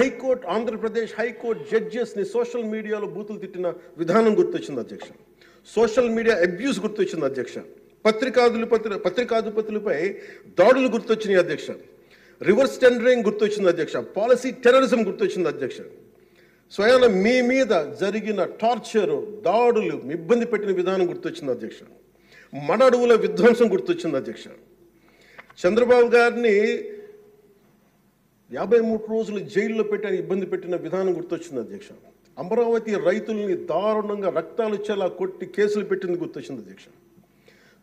High court Andhra Pradesh high court జడ్జెస్ని social మీడియాలో బూతులు తిట్టిన విధానం గుర్తొచ్చింది అధ్యక్ష. సోషల్ మీడియా అబ్యూస్ గుర్తొచ్చింది అధ్యక్ష. పత్రికాధిపతులపై దాడులు గుర్తొచ్చినాయి అధ్యక్ష. రివర్స్ టెండరింగ్ గుర్తొచ్చింది అధ్యక్ష. పాలసీ టెర్రరిజం గుర్తొచ్చింది అధ్యక్ష. స్వయాన మీ మీద జరిగిన టార్చరు, దాడులు, ఇబ్బంది పెట్టిన విధానం గుర్తొచ్చింది అధ్యక్ష. మన అడవుల విధ్వంసం గుర్తొచ్చింది అధ్యక్ష. చంద్రబాబు గారిని 53 రోజులు జైల్లో పెట్టి ఇబ్బంది పెట్టిన విధానం గుర్తొచ్చింది అధ్యక్ష. అమరావతి రైతుల్ని దారుణంగా రక్తాలు వచ్చేలా కొట్టి కేసులు పెట్టింది గుర్తొచ్చింది అధ్యక్ష.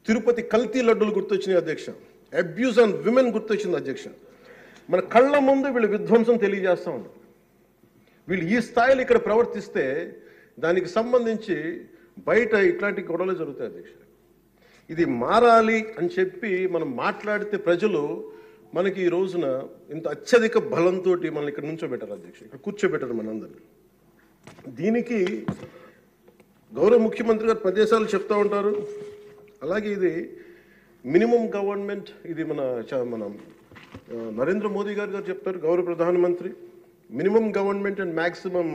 తిరుపతి కల్తీ లడ్డులు గుర్తొచ్చినాయి అధ్యక్ష. అబ్యూస్ ఆన్ విమెన్ గుర్తొచ్చింది అధ్యక్ష. మన కళ్ళ ముందు వీళ్ళు విధ్వంసం తెలియజేస్తూ ఉన్నారు. వీళ్ళు ఈ స్థాయిలో ఇక్కడ ప్రవర్తిస్తే దానికి సంబంధించి బయట ఇట్లాంటి గొడవలు జరుగుతాయి అధ్యక్ష. ఇది మారాలి అని చెప్పి మనం మాట్లాడితే ప్రజలు మనకి ఈ రోజున ఇంత అత్యధిక బలంతో మనల్ని ఇక్కడ నుంచోబెట్టారు అధ్యక్ష, ఇక్కడ కూర్చోబెట్టారు మనందరినీ. దీనికి గౌరవ ముఖ్యమంత్రి గారు ప్రదేశాలు చెప్తూ ఉంటారు. అలాగే ఇది మినిమం గవర్నమెంట్, ఇది మన నరేంద్ర మోదీ గారు చెప్తారు, గౌరవ ప్రధానమంత్రి, minimum government and maximum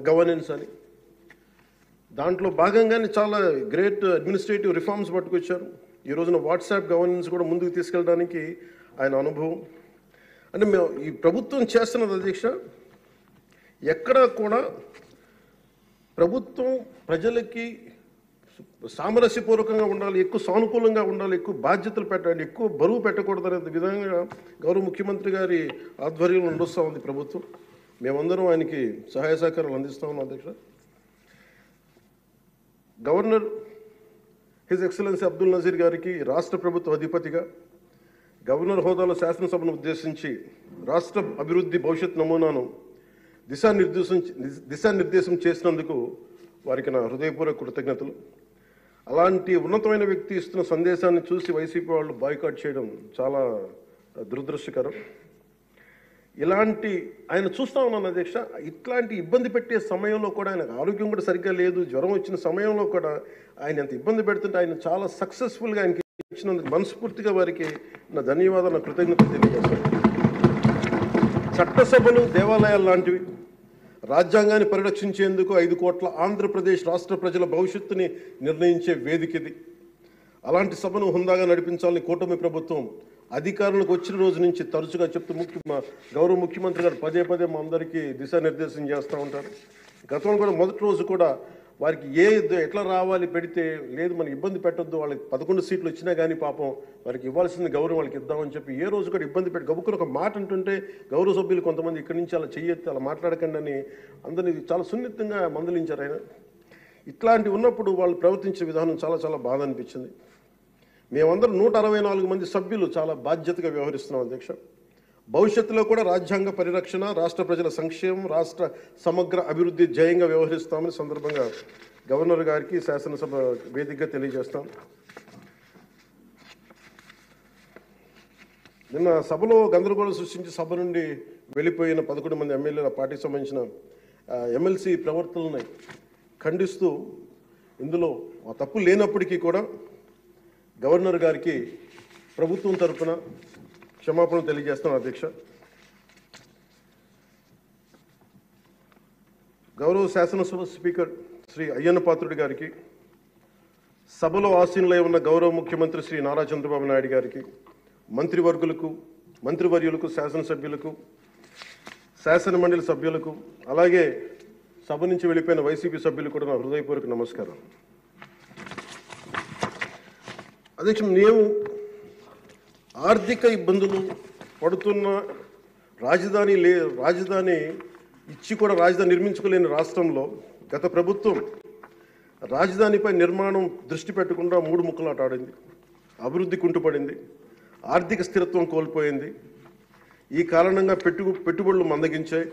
governance అని. దాంట్లో భాగంగానే చాలా గ్రేట్ అడ్మినిస్ట్రేటివ్ రిఫార్మ్స్ పట్టుకొచ్చారు. ఈ రోజున వాట్సాప్ గవర్నెన్స్ కూడా ముందుకు తీసుకెళ్ళడానికి ఆయన అనుభవం. అంటే మేము ఈ ప్రభుత్వం చేస్తున్నది అధ్యక్ష, ఎక్కడా కూడా ప్రభుత్వం ప్రజలకి సామరస్యపూర్వకంగా ఉండాలి, ఎక్కువ సానుకూలంగా ఉండాలి, ఎక్కువ బాధ్యతలు పెట్టాలి, ఎక్కువ బరువు పెట్టకూడదు అనే విధంగా గౌరవ ముఖ్యమంత్రి గారి ఆధ్వర్యంలో నడుస్తూ ఉంది ప్రభుత్వం. మేమందరం ఆయనకి సహాయ సహకారాలు అందిస్తూ ఉన్నాం అధ్యక్ష. Governor his excellency Abdul Nazeer గారికి రాష్ట్ర ప్రభుత్వ అధిపతిగా గవర్నర్ హోదాలో శాసనసభను ఉద్దేశించి రాష్ట్ర అభివృద్ధి భవిష్యత్ నమూనాను దిశానిర్దేశం చేసినందుకు వారికి నా హృదయపూర్వక కృతజ్ఞతలు. అలాంటి ఉన్నతమైన వ్యక్తి ఇస్తున్న సందేశాన్ని చూసి వైసీపీ వాళ్ళు బాయ్కాట్ చేయడం చాలా దురదృష్టకరం. ఇలాంటి ఆయన చూస్తూ ఉన్నాను అధ్యక్ష. ఇట్లాంటి ఇబ్బంది పెట్టే సమయంలో కూడా ఆయనకు ఆరోగ్యం కూడా సరిగ్గా లేదు, జ్వరం వచ్చిన సమయంలో కూడా ఆయన ఎంత ఇబ్బంది పెడుతుంటే ఆయన చాలా సక్సెస్ఫుల్గా ఆయనకి ఇచ్చినందుకు మనస్ఫూర్తిగా వారికి నా ధన్యవాదాలు, నా కృతజ్ఞతలు తెలియజేస్తాను. చట్టసభలు దేవాలయాలు లాంటివి రాజ్యాంగాన్ని పరిరక్షించేందుకు 5 కోట్ల ఆంధ్రప్రదేశ్ రాష్ట్ర ప్రజల భవిష్యత్తుని నిర్ణయించే వేదిక ఇది. అలాంటి సభను హుందాగా నడిపించాలని కూటమి ప్రభుత్వం అధికారులకు వచ్చిన రోజు నుంచి తరచుగా చెప్తూ గౌరవ ముఖ్యమంత్రి గారు పదే మా అందరికీ దిశానిర్దేశం చేస్తూ ఉంటారు. గతంలో కూడా మొదటి రోజు కూడా వారికి ఎట్లా రావాలి పెడితే లేదు మనం ఇబ్బంది పెట్టొద్దు, వాళ్ళకి 11 సీట్లు వచ్చినా కానీ పాపం వారికి ఇవ్వాల్సింది గౌరవం వాళ్ళకి ఇద్దామని చెప్పి ఏ రోజు కూడా ఇబ్బంది పెట్టి గబుక్కుని ఒక మాట అంటుంటే గౌరవ సభ్యులు కొంతమంది ఇక్కడి నుంచి అలా చెయ్యొద్దు, అలా మాట్లాడకండి అని అందరినీ చాలా సున్నితంగా మందలించారు ఆయన. ఇట్లాంటి ఉన్నప్పుడు వాళ్ళు ప్రవర్తించే విధానం చాలా బాధ అనిపించింది. మేమందరం 164 మంది సభ్యులు చాలా బాధ్యతగా వ్యవహరిస్తున్నాం అధ్యక్ష. భవిష్యత్తులో కూడా రాజ్యాంగ పరిరక్షణ, రాష్ట్ర ప్రజల సంక్షేమం, రాష్ట్ర సమగ్ర అభివృద్ధి జయంగా వ్యవహరిస్తామని సందర్భంగా గవర్నర్ గారికి శాసనసభ వేదికగా తెలియజేస్తాం. నిన్న సభలో గందరగోళం సృష్టించి సభ నుండి వెళ్ళిపోయిన 11 మంది ఎమ్మెల్యేల పార్టీకి సంబంధించిన ఎమ్మెల్సీ ప్రవర్తనని ఖండిస్తూ ఇందులో ఆ తప్పు లేనప్పటికీ కూడా గవర్నర్ గారికి ప్రభుత్వం తరఫున క్షమాపణ తెలియజేస్తాను అధ్యక్ష. గౌరవ శాసనసభ స్పీకర్ శ్రీ అయ్యన్న పాత్రుడి గారికి, సభలో ఆసీనులై ఉన్న గౌరవ ముఖ్యమంత్రి శ్రీ నారా చంద్రబాబు నాయుడు గారికి, మంత్రివర్యులకు, శాసనసభ్యులకు, శాసనమండలి సభ్యులకు, అలాగే సభ నుంచి వెళ్ళిపోయిన వైసీపీ సభ్యులకు కూడా నా హృదయపూర్వక నమస్కారం. అధ్యక్ష, మేము ఆర్థిక ఇబ్బందులు పడుతున్న రాజధాని ఇచ్చి కూడా రాజధాని నిర్మించుకోలేని రాష్ట్రంలో గత ప్రభుత్వం రాజధానిపై నిర్మాణం దృష్టి పెట్టకుండా 3 ముక్కలాట ఆడింది. అభివృద్ధి కుంటుపడింది, ఆర్థిక స్థిరత్వం కోల్పోయింది. ఈ కారణంగా పెట్టుబడులు మందగించాయి,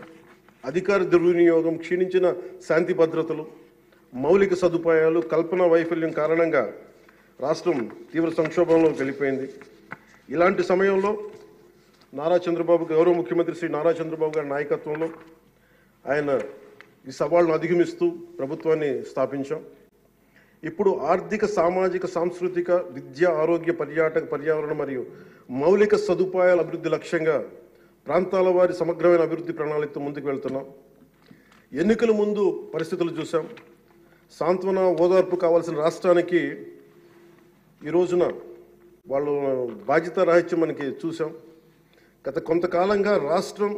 అధికార దుర్వినియోగం, క్షీణించిన శాంతి భద్రతలు, మౌలిక సదుపాయాలు, కల్పన వైఫల్యం కారణంగా రాష్ట్రం తీవ్ర సంక్షోభంలోకి వెళ్ళిపోయింది. ఇలాంటి సమయంలో గౌరవ ముఖ్యమంత్రి శ్రీ నారా చంద్రబాబు గారి నాయకత్వంలో ఆయన ఈ సవాళ్ళను అధిగమిస్తూ ప్రభుత్వాన్ని స్థాపించాం. ఇప్పుడు ఆర్థిక, సామాజిక, సాంస్కృతిక, విద్య, ఆరోగ్య, పర్యాటక, పర్యావరణ మరియు మౌలిక సదుపాయాల అభివృద్ధి లక్ష్యంగా ప్రాంతాల వారి సమగ్రమైన అభివృద్ధి ప్రణాళికతో ముందుకు వెళ్తున్నాం. ఎన్నికల ముందు పరిస్థితులు చూసాం. సాంత్వన ఓదార్పు కావాల్సిన రాష్ట్రానికి ఈ రోజున వాళ్ళు బాధ్యత రాహిత్యం మనకి చూసాం. గత కొంతకాలంగా రాష్ట్రం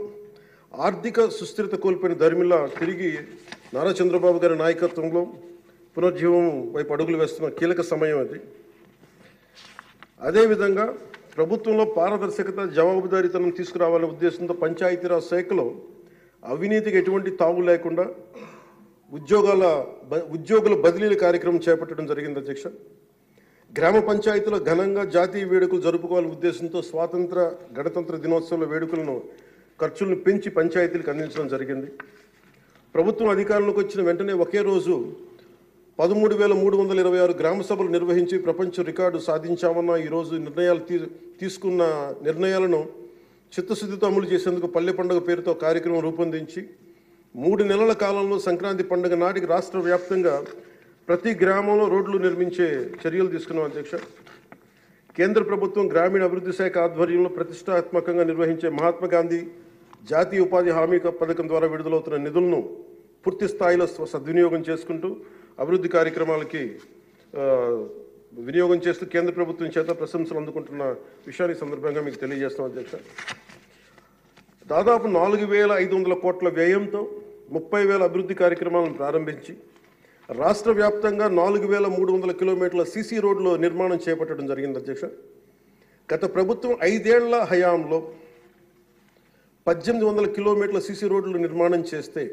ఆర్థిక సుస్థిరత కోల్పోయిన ధర్మిలా తిరిగి నారా చంద్రబాబు గారి నాయకత్వంలో పునర్జీవం వైపు అడుగులు వేస్తున్న కీలక సమయం అది. అదేవిధంగా ప్రభుత్వంలో పారదర్శకత, జవాబుదారీతనం తీసుకురావాలనే ఉద్దేశంతో పంచాయతీరాజ్ శాఖలో అవినీతికి ఎటువంటి తావు లేకుండా ఉద్యోగుల బదిలీల కార్యక్రమం చేపట్టడం జరిగింది అధ్యక్ష. గ్రామ పంచాయతీలో ఘనంగా జాతీయ వేడుకలు జరుపుకోవాలనే ఉద్దేశంతో స్వాతంత్ర గణతంత్ర దినోత్సవాల వేడుకలను ఖర్చులను పెంచి పంచాయతీలకు అందించడం జరిగింది. ప్రభుత్వం అధికారంలోకి వచ్చిన వెంటనే ఒకే రోజు 13,326 గ్రామ సభలు నిర్వహించి ప్రపంచ రికార్డు సాధించామన్న ఈరోజు తీసుకున్న నిర్ణయాలను చిత్తశుద్ధితో అమలు చేసేందుకు పల్లె పండుగ పేరుతో కార్యక్రమం రూపొందించి 3 నెలల కాలంలో సంక్రాంతి పండుగ నాటికి రాష్ట్ర వ్యాప్తంగా ప్రతి గ్రామంలో రోడ్లు నిర్మించే చర్యలు తీసుకున్నాం అధ్యక్ష. కేంద్ర ప్రభుత్వం గ్రామీణ అభివృద్ధి శాఖ ఆధ్వర్యంలో ప్రతిష్టాత్మకంగా నిర్వహించే మహాత్మా గాంధీ జాతీయ ఉపాధి హామీ పథకం ద్వారా విడుదలవుతున్న నిధులను పూర్తి స్థాయిలో సద్వినియోగం చేసుకుంటూ అభివృద్ధి కార్యక్రమాలకి వినియోగం చేస్తూ కేంద్ర ప్రభుత్వం చేత ప్రశంసలు అందుకుంటున్న విషయాన్ని సందర్భంగా మీకు తెలియజేస్తాం అధ్యక్ష. దాదాపు 4,500 కోట్ల వ్యయంతో 30,000 అభివృద్ధి కార్యక్రమాలను ప్రారంభించి రాష్ట్ర వ్యాప్తంగా 4,300 కిలోమీటర్ల సీసీ రోడ్లు నిర్మాణం చేపట్టడం జరిగింది అధ్యక్ష. గత ప్రభుత్వం 5 ఏళ్ల హయాంలో 1,800 కిలోమీటర్ల సీసీ రోడ్లు నిర్మాణం చేస్తే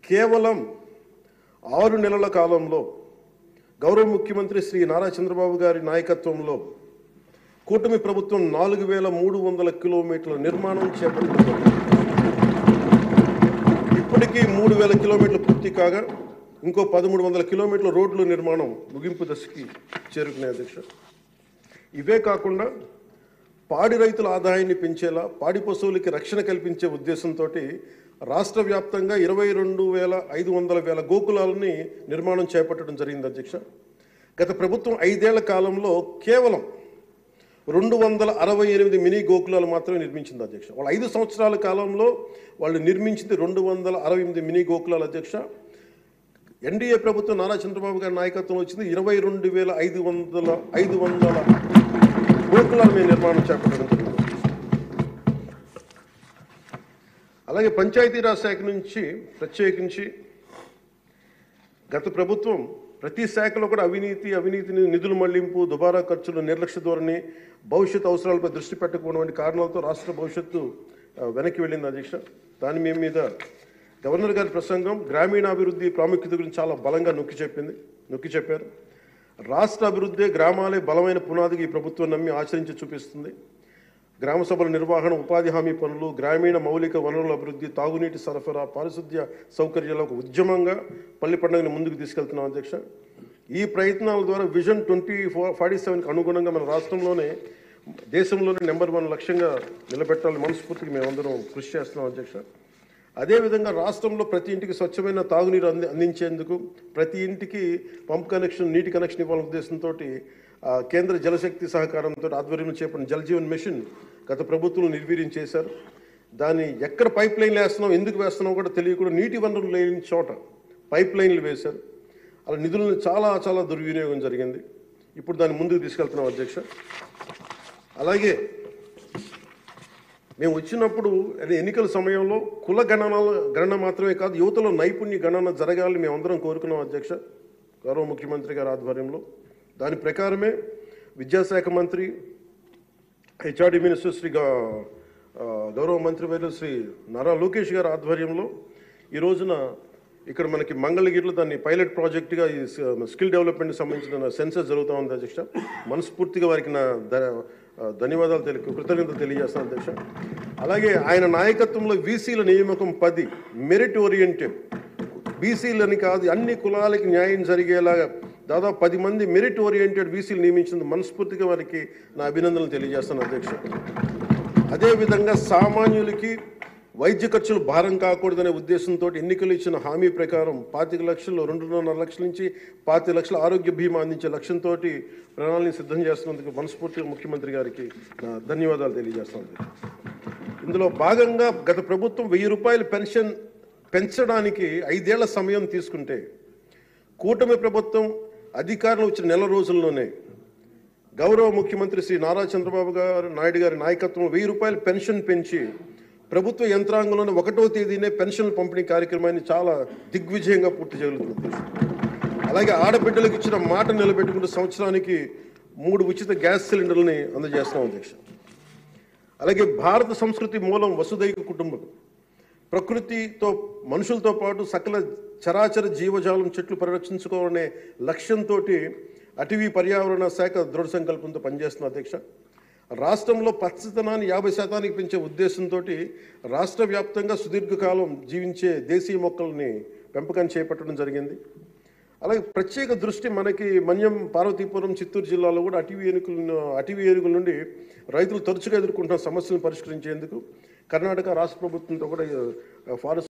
కేవలం 6 నెలల కాలంలో గౌరవ ముఖ్యమంత్రి శ్రీ నారా చంద్రబాబు గారి నాయకత్వంలో కూటమి ప్రభుత్వం 4,300 కిలోమీటర్ల నిర్మాణం చేపట్టింది. ఇప్పటికీ 3,000 కిలోమీటర్లు పూర్తి కాగా ఇంకో 1,300 కిలోమీటర్ల రోడ్ల నిర్మాణం ముగింపు దశకి చేరుకునే అధ్యక్ష. ఇవే కాకుండా పాడి రైతుల ఆదాయాన్ని పెంచేలా పాడి పశువులకి రక్షణ కల్పించే ఉద్దేశంతో రాష్ట్ర వ్యాప్తంగా 22,500 గోకులాలని నిర్మాణం చేపట్టడం జరిగింది అధ్యక్ష. గత ప్రభుత్వం 5 ఏళ్ల కాలంలో కేవలం 268 మినీ గోకులాలు మాత్రమే నిర్మించింది అధ్యక్ష. వాళ్ళు 5 సంవత్సరాల కాలంలో వాళ్ళు నిర్మించింది 268 మినీ గోకులాలు అధ్యక్ష. ఎన్డీఏ ప్రభుత్వం నారా చంద్రబాబు గారి నాయకత్వం వచ్చింది 22,500 గోకులాలు మేము నిర్మాణం చేపట్టడం జరిగింది. అలాగే పంచాయతీరాజ్ శాఖ నుంచి ప్రత్యేకించి గత ప్రభుత్వం ప్రతి శాఖలో కూడా అవినీతిని నిధుల మళ్లింపు, దుబారా ఖర్చులు, నిర్లక్ష్య ధోరణి, భవిష్యత్ అవసరాలపై దృష్టి పెట్టకపోవడం వంటి కారణాలతో రాష్ట్ర భవిష్యత్తు వెనక్కి వెళ్ళింది అధ్యక్ష. దాని మీద గవర్నర్ గారి ప్రసంగం గ్రామీణాభివృద్ధి ప్రాముఖ్యత గురించి చాలా బలంగా నొక్కి చెప్పారు. రాష్ట్ర అభివృద్ధి గ్రామాలే బలమైన పునాదికి ఈ ప్రభుత్వం నమ్మి ఆచరించి చూపిస్తుంది. గ్రామ సభల నిర్వహణ, ఉపాధి హామీ పనులు, గ్రామీణ మౌలిక వనరుల అభివృద్ధి, తాగునీటి సరఫరా, పారిశుద్ధ్య సౌకర్యాల ఒక ఉద్యమంగా పల్లి పండుగను ముందుకు తీసుకెళ్తున్నాం అధ్యక్ష. ఈ ప్రయత్నాల ద్వారా విజన్ 2047కి అనుగుణంగా మన రాష్ట్రంలోనే దేశంలోనే నెంబర్ 1 లక్ష్యంగా నిలబెట్టాలని మనస్ఫూర్తిగా మేమందరం కృషి చేస్తున్నాం అధ్యక్ష. అదేవిధంగా రాష్ట్రంలో ప్రతి ఇంటికి స్వచ్ఛమైన తాగునీరు అందించేందుకు ప్రతి ఇంటికి పంప్ కనెక్షన్, నీటి కనెక్షన్ ఇవ్వాలనే ఉద్దేశంతో కేంద్ర జలశక్తి సహకారంతో ఆధ్వర్యంలో చేపట్టిన జల్ జీవన్ మిషన్ గత ప్రభుత్వం నిర్వీర్యం చేశారు. దాన్ని ఎక్కడ పైప్ లైన్లు వేస్తున్నాం, ఎందుకు వేస్తున్నాం కూడా తెలియకుండా నీటి వనరులు లేని చోట పైప్ లైన్లు వేశారు. అలా నిధులను చాలా దుర్వినియోగం జరిగింది. ఇప్పుడు దాన్ని ముందుకు తీసుకెళ్తున్నాం అధ్యక్ష. అలాగే మేము వచ్చినప్పుడు ఎన్నికల సమయంలో కుల గణన మాత్రమే కాదు, యువతలో నైపుణ్య గణన జరగాలని మేమందరం కోరుకున్నాం అధ్యక్ష, గౌరవ ముఖ్యమంత్రి గారి ఆధ్వర్యంలో. దాని ప్రకారమే విద్యాశాఖ మంత్రి, హెచ్ఆర్డి మినిస్టర్ శ్రీ గౌరవ మంత్రివర్యులు శ్రీ నారా లోకేష్ గారి ఆధ్వర్యంలో ఈ రోజున ఇక్కడ మనకి మంగళగిరిలో దాన్ని పైలట్ ప్రాజెక్టుగా ఈ స్కిల్ డెవలప్మెంట్కి సంబంధించిన సెన్సస్ జరుగుతూ ఉంది అధ్యక్ష. మనస్ఫూర్తిగా వారికి నా ధన్యవాదాలు కృతజ్ఞతలు తెలియజేస్తాను అధ్యక్ష. అలాగే ఆయన నాయకత్వంలో వీసీల నియామకం 10 మెరిట్ ఓరియంటెడ్, బీసీలని కాదు అన్ని కులాలకి న్యాయం జరిగేలాగా దాదాపు 10 మంది మెరిట్ ఓరియంటెడ్ వీసీలు నియమించినందుకు మనస్ఫూర్తిగా వారికి నా అభినందనలు తెలియజేస్తాను అధ్యక్ష. అదేవిధంగా సామాన్యులకి వైద్య ఖర్చులు భారం కాకూడదనే ఉద్దేశంతో ఎన్నికలు ఇచ్చిన హామీ ప్రకారం 25 లక్షలు 2.5 లక్షల నుంచి 25 లక్షల ఆరోగ్య బీమా అందించే లక్ష్యంతో ప్రణాళిక సిద్ధం చేస్తున్నందుకు మనస్ఫూర్తిగా ముఖ్యమంత్రి గారికి నా ధన్యవాదాలు తెలియజేస్తున్నాను. ఇందులో భాగంగా గత ప్రభుత్వం 1000 రూపాయలు పెన్షన్ పెంచడానికి 5 ఏళ్ల సమయం తీసుకుంటే కూటమి ప్రభుత్వం అధికారంలో వచ్చిన నెల రోజుల్లోనే గౌరవ ముఖ్యమంత్రి శ్రీ నారా చంద్రబాబు నాయుడు గారి నాయకత్వంలో 1000 రూపాయలు పెన్షన్ పెంచి ప్రభుత్వ యంత్రాంగంలోనే 1వ తేదీనే పెన్షన్ పంపిణీ కార్యక్రమాన్ని చాలా దిగ్విజయంగా పూర్తి చేయగలుగుతుంది. అలాగే ఆడబిడ్డలకు ఇచ్చిన మాట నిలబెట్టుకుంటూ సంవత్సరానికి 3 ఉచిత గ్యాస్ సిలిండర్లని అందజేస్తాం అధ్యక్ష. అలాగే భారత సంస్కృతి మూలం వసుదైక కుటుంబం. ప్రకృతితో మనుషులతో పాటు సకల చరాచర జీవజాలం చెట్లు పరిరక్షించుకోవాలనే లక్ష్యంతో అటవీ పర్యావరణ శాఖ దృఢ సంకల్పంతో పనిచేస్తున్న అధ్యక్ష. రాష్ట్రంలో పచ్చదనాన్ని 50% పెంచే ఉద్దేశంతో రాష్ట్ర వ్యాప్తంగా సుదీర్ఘకాలం జీవించే దేశీయ మొక్కల్ని పెంపకం చేపట్టడం జరిగింది. అలాగే ప్రత్యేక దృష్టి మనకి మన్యం, పార్వతీపురం, చిత్తూరు జిల్లాలో కూడా అటవీ ఏనుగుల నుండి రైతులు తరచుగా ఎదుర్కొంటున్న సమస్యలను పరిష్కరించేందుకు కర్ణాటక రాష్ట్ర ప్రభుత్వంతో కూడా ఫారెస్ట్